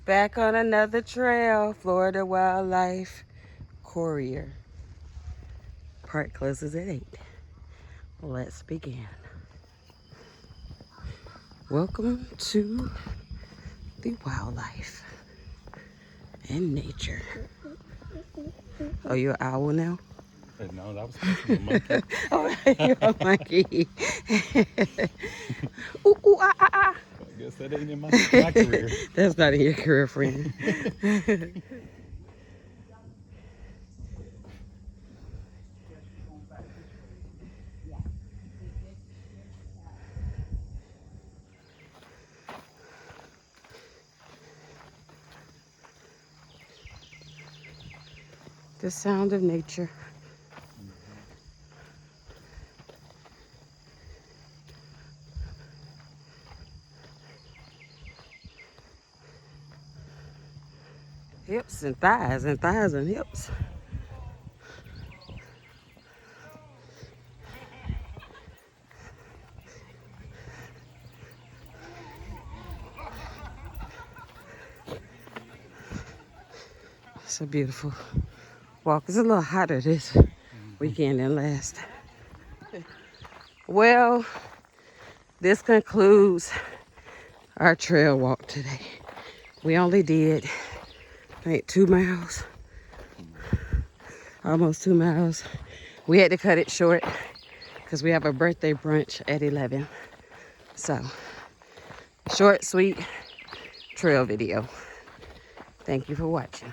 Back on another trail, Florida Wildlife Courier. Park closes at 8. Let's begin. Welcome to the wildlife and nature. Oh, you're an owl now? No, that was supposed to be a monkey. Oh, you're a monkey. Ooh, ooh, ah, ah, ah. I guess that ain't in my career. That's not in your career, friend. The sound of nature. Hips and thighs and hips. It's a beautiful walk. It's a little hotter this weekend than last. Well, this concludes our trail walk today. We only did, I think, 2 miles. Almost 2 miles. We had to cut it short because we have a birthday brunch at 11. So, short, sweet trail video. Thank you for watching.